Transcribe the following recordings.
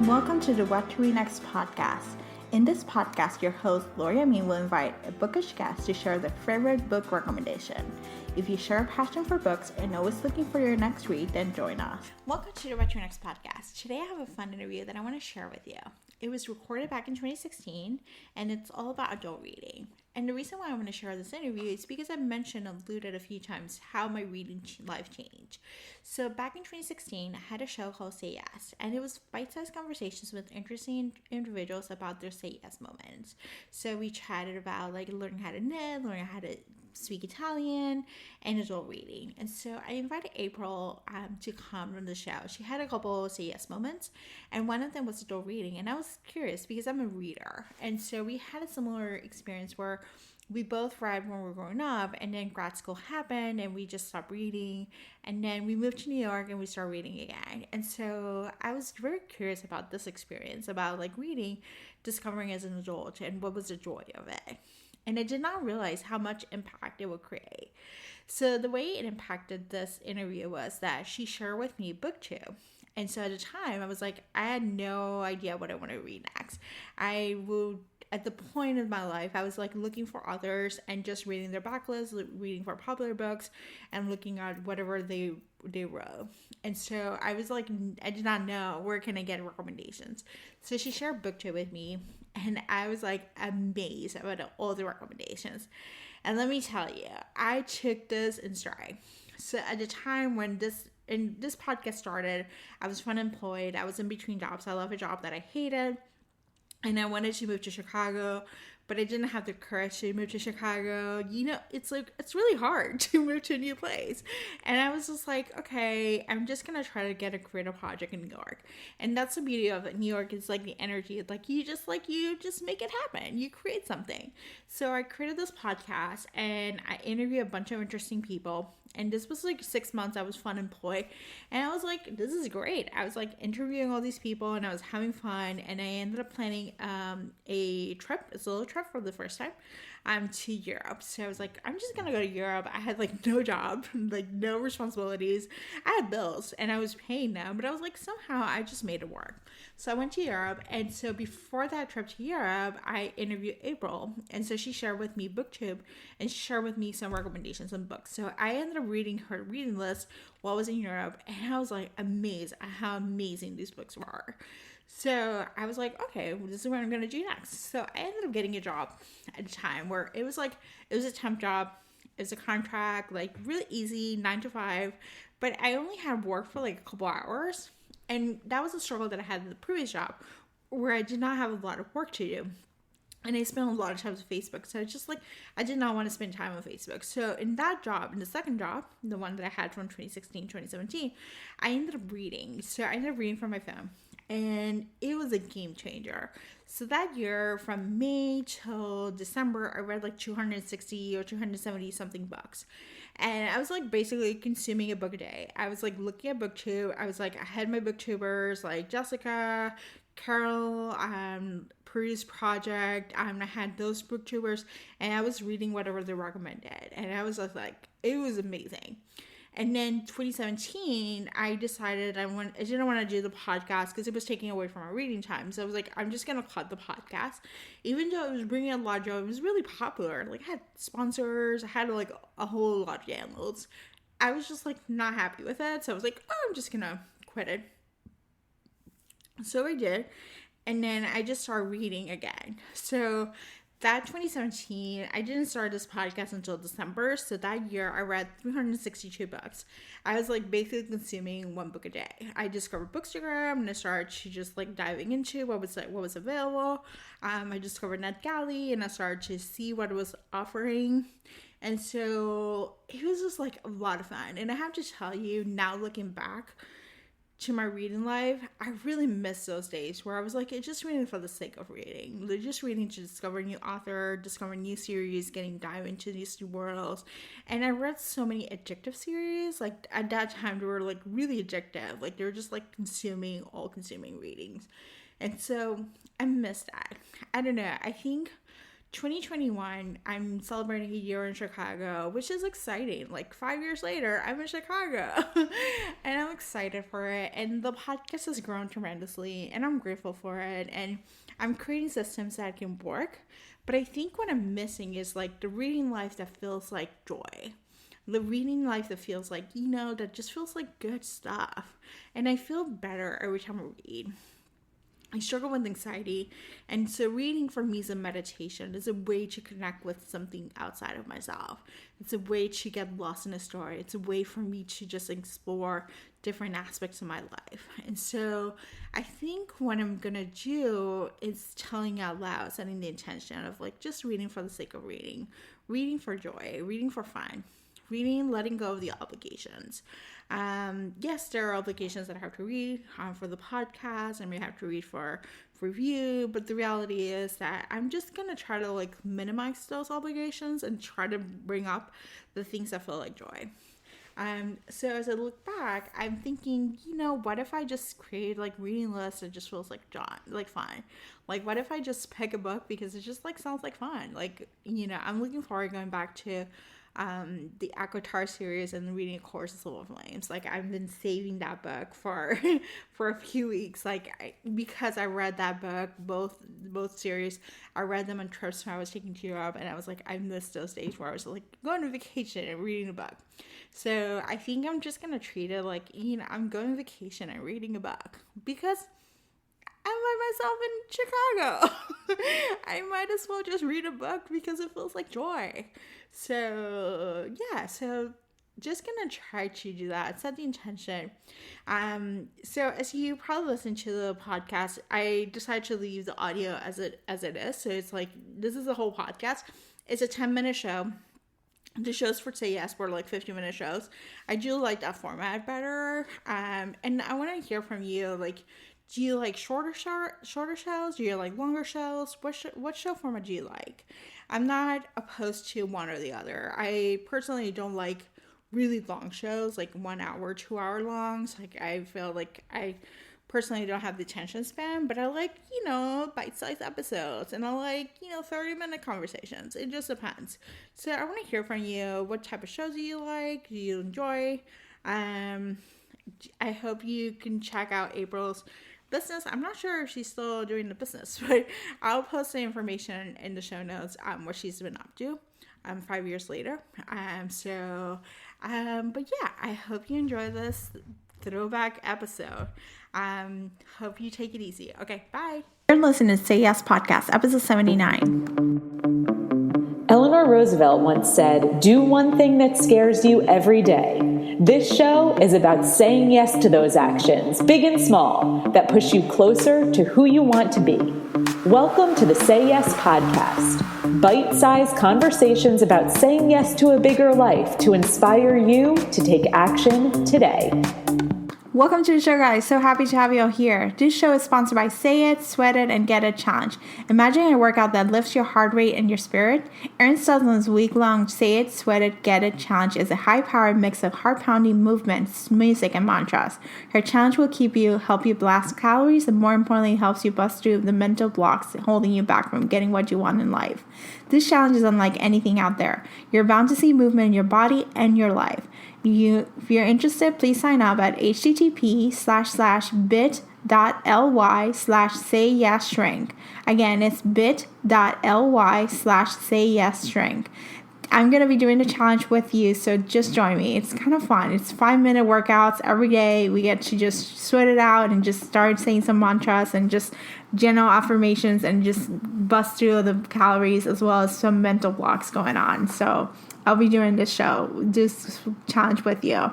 Welcome to the What to Read Next podcast. In this podcast, your host, Gloria Min, will invite a bookish guest to share their favorite book recommendation. If you share a passion for books and always looking for your next read, then join us. Welcome to the What to Read Next podcast. Today I have a fun interview that I want to share with you. It was recorded back in 2016, and it's all about adult reading. And the reason why I want to share this interview is because I've mentioned and alluded a few times how my reading life changed. So back in 2016, I had a show called Say Yes, and it was bite-sized conversations with interesting individuals about their Say Yes moments. So we chatted about learning how to knit, learning how to speak Italian, and adult reading. And so I invited April to come on the show. She had a couple Say Yes moments, and one of them was adult reading. And I was curious because I'm a reader. And so we had a similar experience where we both read when we were growing up, and then grad school happened and we just stopped reading, and then we moved to New York and we started reading again. And so I was very curious about this experience, about reading, discovering as an adult, and what was the joy of it. And I did not realize how much impact it would create. So the way it impacted this interview was that she shared with me BookTube. And so at the time, I was I had no idea what I wanted to read next. At the point of my life, I was looking for authors and just reading their backlist, reading for popular books, and looking at whatever they wrote. And so I was I did not know where can I get recommendations. So she shared BookTube with me, and I was amazed about all the recommendations. And let me tell you, I took this in stride. So at the time when this podcast started, I was unemployed. I was in between jobs. I left a job that I hated, and I wanted to move to Chicago, but I didn't have the courage to move to Chicago. It's really hard to move to a new place. And I was just okay, I'm just going to try to get a creative project in New York. And that's the beauty of it. New York is the energy. You just make it happen. You create something. So I created this podcast, and I interviewed a bunch of interesting people. And this was 6 months I was unemployed. And I was this is great. I was interviewing all these people, and I was having fun. And I ended up planning a trip, a solo trip for the first time, to Europe. So I was I'm just gonna go to Europe. I had no job, no responsibilities. I had bills and I was paying them, but I was somehow I just made it work. So I went to Europe, and so before that trip to Europe, I interviewed April, and so she shared with me BookTube, and she shared with me some recommendations on books. So I ended up reading her reading list while I was in Europe, and I was amazed at how amazing these books were. So I was okay, well, this is what I'm going to do next. So I ended up getting a job at a time where it was a temp job. It was a contract, really easy, 9 to 5. But I only had work for a couple hours. And that was a struggle that I had in the previous job, where I did not have a lot of work to do. And I spent a lot of time on Facebook. So it's just I did not want to spend time on Facebook. So in that job, in the second job, the one that I had from 2016, 2017, I ended up reading. So I ended up reading from my phone. And it was a game changer. So that year, from May till December, I read 260 or 270 something books. And I was basically consuming a book a day. I was looking at BookTube. I was I had my BookTubers Jessica, Carol, Prue's Project. I had those BookTubers, and I was reading whatever they recommended. And I was it was amazing. And then 2017, I decided I didn't want to do the podcast because it was taking away from my reading time. So I was I'm just going to cut the podcast. Even though it was bringing a lot of joy, it was really popular. I had sponsors. I had a whole lot of downloads. I was just not happy with it. So I was I'm just going to quit it. So I did. And then I just started reading again. So that 2017, I didn't start this podcast until December. So that year, I read 362 books. I was basically consuming one book a day. I discovered Bookstagram, and I started to just diving into what was available. I discovered NetGalley, and I started to see what it was offering. And so it was just a lot of fun. And I have to tell you, now looking back to my reading life, I really miss those days where I was just reading for the sake of reading. Just reading to discover a new author, discover new series, dive into these new worlds. And I read so many addictive series. At that time, they were really addictive. They were just all consuming readings. And so I miss that. I don't know. I think 2021, I'm celebrating a year in Chicago, which is exciting. Like 5 years later, I'm in Chicago and I'm excited for it. And the podcast has grown tremendously and I'm grateful for it. And I'm creating systems that can work. But I think what I'm missing is like the reading life that feels like joy. The reading life that feels like, that just feels like good stuff. And I feel better every time I read. I struggle with anxiety, and so reading for me is a meditation. It's a way to connect with something outside of myself. It's a way to get lost in a story. It's a way for me to just explore different aspects of my life. And so I think what I'm going to do is telling out loud, setting the intention of like just reading for the sake of reading for joy, reading for fun. Reading, letting go of the obligations. Yes, there are obligations that I have to read for the podcast. I may have to read for review, but the reality is that I'm just going to try to like minimize those obligations and try to bring up the things that feel like joy. So as I look back, I'm thinking, what if I just create like reading lists that just feels like fun? Like, what if I just pick a book because it just like sounds like fun? Like, I'm looking forward to going back to the ACOTAR series and reading A Course in Civil Flames. Like, I've been saving that book for a few weeks, because I read that book, both series. I read them on trips when I was taking to Europe, and I was like, I missed those days where I was like going on vacation and reading a book. So I think I'm just gonna treat it like, I'm going on vacation and reading a book because I'm by myself in Chicago. I might as well just read a book because it feels like joy. So just gonna try to do that, set the intention. So as you probably listen to the podcast, I decided to leave the audio as it is. So it's like, this is the whole podcast. It's a 10-minute show. The shows for Say Yes were like 50-minute shows. I do like that format better. And I want to hear from you. Like, do you like shorter shows? Do you like longer shows? What show format do you like? I'm not opposed to one or the other. I personally don't like really long shows, like 1 hour, 2 hour longs. Like, I feel like I personally don't have the attention span, but I like, bite-sized episodes, and I like, 30-minute conversations. It just depends. So I want to hear from you. What type of shows do you like? Do you enjoy? I hope you can check out April's business. I'm not sure if she's still doing the business, but I'll post the information in the show notes what she's been up to 5 years later. But yeah, I hope you enjoy this throwback episode. Hope you take it easy. Okay, bye. You're listening to Say Yes Podcast, episode 79. Eleanor Roosevelt once said, "Do one thing that scares you every day." This show is about saying yes to those actions, big and small, that push you closer to who you want to be. Welcome to the Say Yes Podcast. Bite-sized conversations about saying yes to a bigger life to inspire you to take action today. Welcome to the show, guys. So happy to have you all here. This show is sponsored by Say It, Sweat It, and Get It Challenge. Imagine a workout that lifts your heart rate and your spirit. Erin Sutherland's week-long Say It, Sweat It, Get It Challenge is a high-powered mix of heart-pounding movements, music, and mantras. Her challenge will help you blast calories, and more importantly, helps you bust through the mental blocks holding you back from getting what you want in life. This challenge is unlike anything out there. You're bound to see movement in your body and your life. If you're interested, please sign up at http://bit.ly/sayyesshrink. Again, it's bit.ly/sayyesshrink. I'm going to be doing the challenge with you, so just join me. It's kind of fun. It's 5-minute workouts every day. We get to just sweat it out and just start saying some mantras and just general affirmations and just bust through the calories as well as some mental blocks going on. So I'll be doing this challenge with you.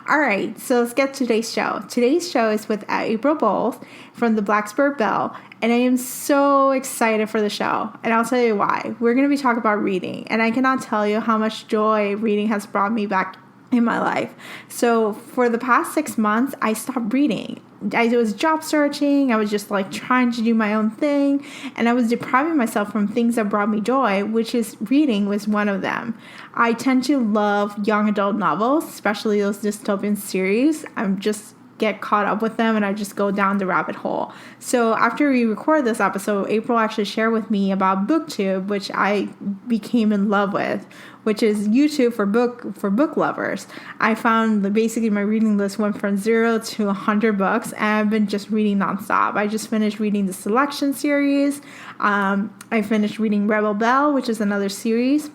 All right, so let's get to today's show. Today's show is with April Bowles from the Blacksburg Bell, and I am so excited for the show, and I'll tell you why. We're going to be talking about reading, and I cannot tell you how much joy reading has brought me back in my life. So for the past 6 months, I stopped reading. I was job searching. I was just like trying to do my own thing, and I was depriving myself from things that brought me joy, which is reading was one of them. I tend to love young adult novels, especially those dystopian series. I'm just get caught up with them and I just go down the rabbit hole. So after we record this episode, April actually shared with me about BookTube, which I became in love with, which is YouTube for book lovers. I found that basically my reading list went from 0 to 100 books, and I've been just reading nonstop. I just finished reading the Selection series. I finished reading Rebel Belle, which is another series,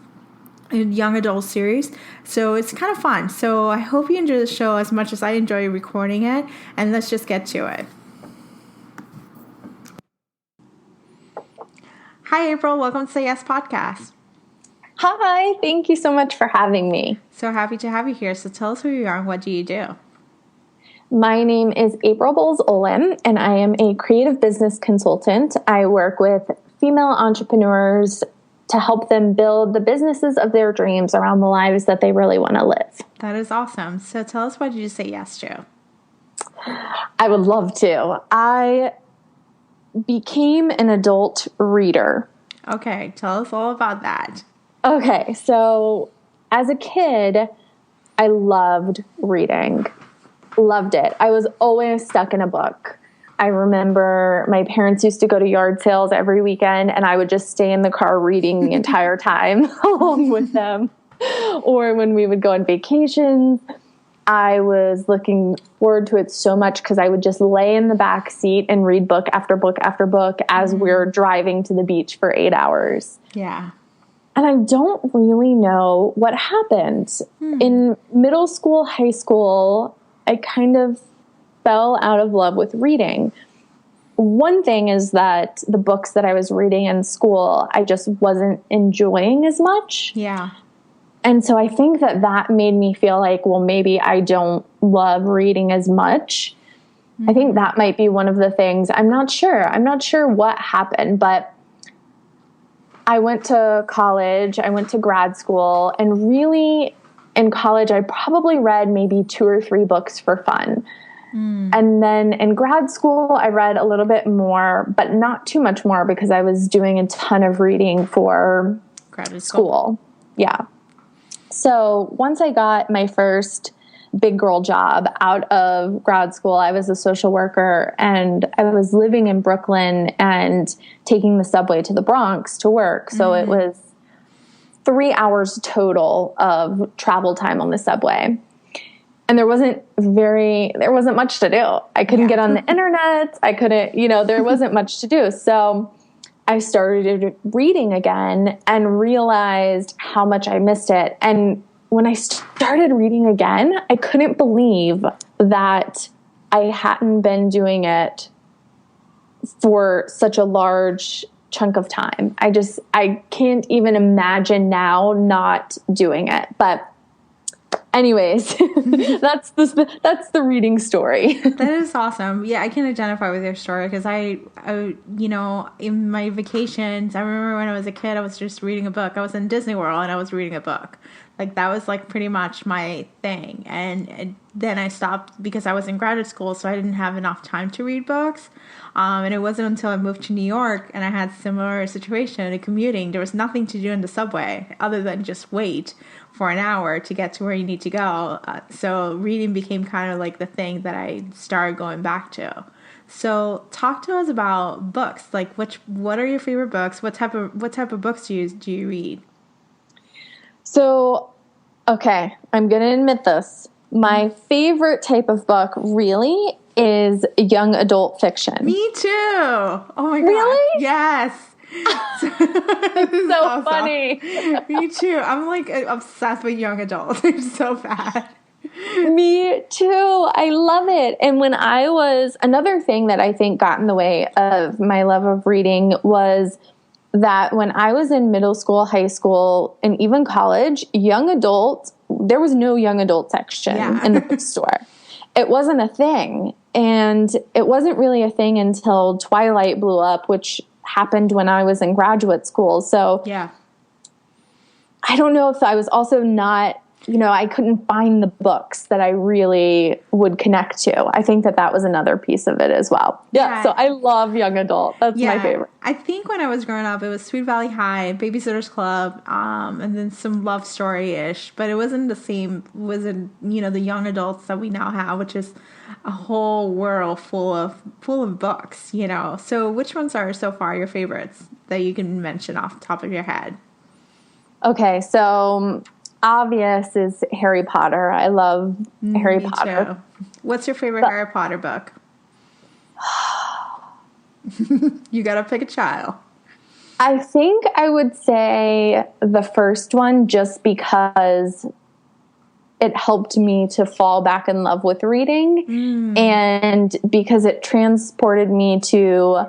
a young adult series. So it's kind of fun. So I hope you enjoy the show as much as I enjoy recording it, and let's just get to it. Hi, April. Welcome to Say Yes Podcast. Hi, thank you so much for having me. So happy to have you here. So tell us who you are and what do you do? My name is April Bowles-Olin, and I am a creative business consultant. I work with female entrepreneurs to help them build the businesses of their dreams around the lives that they really want to live. That is awesome. So tell us, what did you say yes to? I would love to. I became an adult reader. Okay, tell us all about that. Okay, so as a kid, I loved reading. Loved it. I was always stuck in a book. I remember my parents used to go to yard sales every weekend, and I would just stay in the car reading the entire time along with them. Or when we would go on vacations, I was looking forward to it so much because I would just lay in the back seat and read book after book after book as we're driving to the beach for 8 hours. Yeah. And I don't really know what happened. In middle school, high school, I kind of fell out of love with reading. One thing is that the books that I was reading in school, I just wasn't enjoying as much. Yeah. And so I think that made me feel like, well, maybe I don't love reading as much. I think that might be one of the things. I'm not sure what happened, but I went to college, I went to grad school, and really in college, I probably read maybe 2 or 3 books for fun. And then in grad school, I read a little bit more, but not too much more because I was doing a ton of reading for Graduate school. Yeah. So once I got my first big girl job out of grad school, I was a social worker, and I was living in Brooklyn and taking the subway to the Bronx to work. So it was 3 hours total of travel time on the subway. And there wasn't much to do. I couldn't get on the internet. I couldn't, there wasn't much to do. So I started reading again and realized how much I missed it. And when I started reading again, I couldn't believe that I hadn't been doing it for such a large chunk of time. I can't even imagine now not doing it. But anyways, that's the reading story. That is awesome. Yeah, I can identify with your story because I, in my vacations, I remember when I was a kid, I was just reading a book. I was in Disney World and I was reading a book. Like, that was like pretty much my thing. And then I stopped because I was in graduate school, so I didn't have enough time to read books. And it wasn't until I moved to New York and I had a similar situation in commuting. There was nothing to do in the subway other than just wait for an hour to get to where you need to go. So reading became kind of like the thing that I started going back to. So talk to us about books. Like, what are your favorite books? What type of books do you read? So, okay, I'm going to admit this. My favorite type of book really is young adult fiction. Me too. Oh my God. Really? Yes. It's so awesome. Funny. Me too. I'm like obsessed with young adults. They're so bad. Me too. I love it. And another thing that I think got in the way of my love of reading was that when I was in middle school, high school, and even college, there was no young adult section in the bookstore. It wasn't a thing. And it wasn't really a thing until Twilight blew up, which happened when I was in graduate school. So I don't know if I was also not, I couldn't find the books that I really would connect to. I think that was another piece of it as well. Yeah. So I love young adult. That's my favorite. I think when I was growing up, it was Sweet Valley High, Babysitter's Club, and then some love story-ish, but it wasn't the same, the young adults that we now have, which is a whole world full of books, you know. So which ones are so far your favorites that you can mention off the top of your head? Okay, so obvious is Harry Potter. I love Harry Me Potter. too. What's your favorite Harry Potter book? You gotta pick a child. I think I would say the first one, just because it helped me to fall back in love with reading, and because it transported me to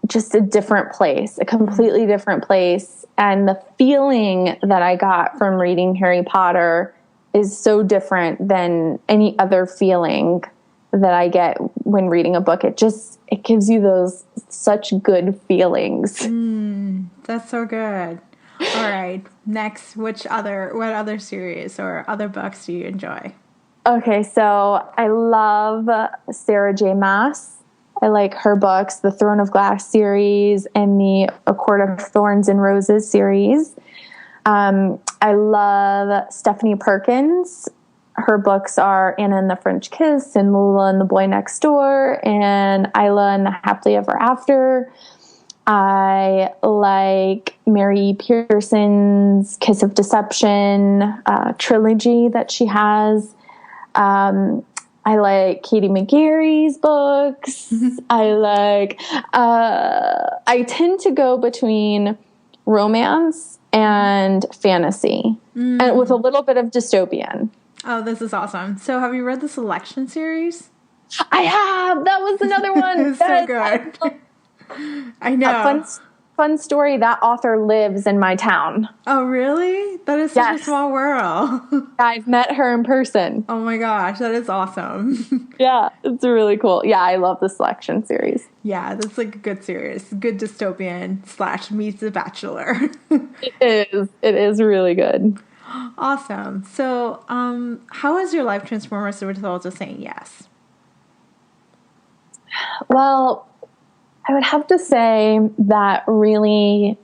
just a different place, a completely different place. And the feeling that I got from reading Harry Potter is so different than any other feeling that I get when reading a book. It gives you those such good feelings. That's so good. All right. Next, what other series or other books do you enjoy? Okay, so I love Sarah J. Maas. I like her books, the Throne of Glass series and the A Court of Thorns and Roses series. I love Stephanie Perkins. Her books are Anna and the French Kiss and Lola and the Boy Next Door and Isla and the Happily Ever After. I like Mary Pearson's Kiss of Deception trilogy that she has. I like Katie McGarry's books. I tend to go between romance and fantasy, and with a little bit of dystopian. Oh, this is awesome. So have you read the Selection series? I have. That was another one. It's so good. I know. Fun story. That author lives in my town. Oh, really? That is such a small world. I've met her in person. Oh my gosh, that is awesome. Yeah, it's really cool. Yeah, I love the Selection series. Yeah, that's like a good series. Good dystopian / meets The Bachelor. It is really good. Awesome. So, how has your life transformed as a result of saying yes? Well, I would have to say that really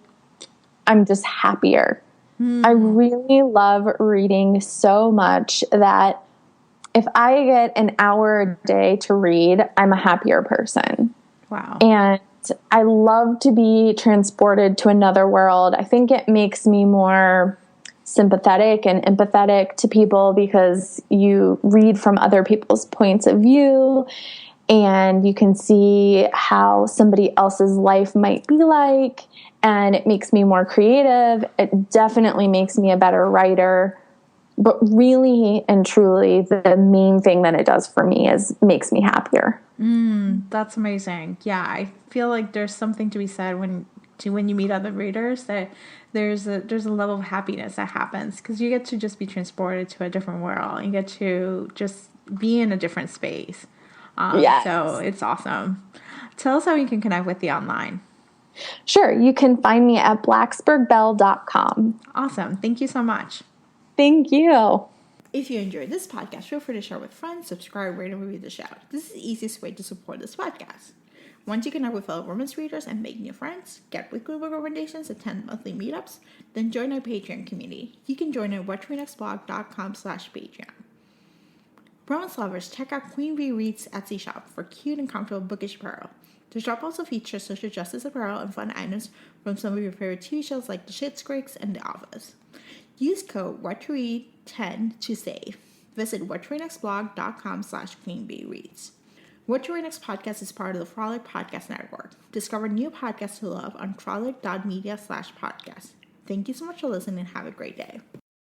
I'm just happier. I really love reading so much that if I get an hour a day to read, I'm a happier person. Wow. And I love to be transported to another world. I think it makes me more sympathetic and empathetic to people because you read from other people's points of view and you can see how somebody else's life might be like, and it makes me more creative. It definitely makes me a better writer. But really and truly, the main thing that it does for me is makes me happier. That's amazing. Yeah, I feel like there's something to be said when you meet other readers, that there's a level of happiness that happens because you get to just be transported to a different world. You get to just be in a different space. Yes. So it's awesome. Tell us how we can connect with you online. Sure. You can find me at blacksburgbell.com. Awesome. Thank you so much. Thank you. If you enjoyed this podcast, feel free to share with friends, subscribe, rate, and review the show. This is the easiest way to support this podcast. Once you connect with fellow romance readers and make new friends, get weekly book recommendations, attend monthly meetups, then join our Patreon community. You can join at whattoreadnextblog.com/Patreon. Romance lovers, check out Queen Bee Reads Etsy shop for cute and comfortable bookish apparel. The shop also features social justice apparel and fun items from some of your favorite TV shows like The Schitt's Creek and The Office. Use code WhatToRead10 to save. Visit whattoreadnextblog.com/QueenBeeReads. What to Read Next podcast is part of the Frolic Podcast Network. Discover new podcasts to love on frolic.media/podcast. Thank you so much for listening and have a great day.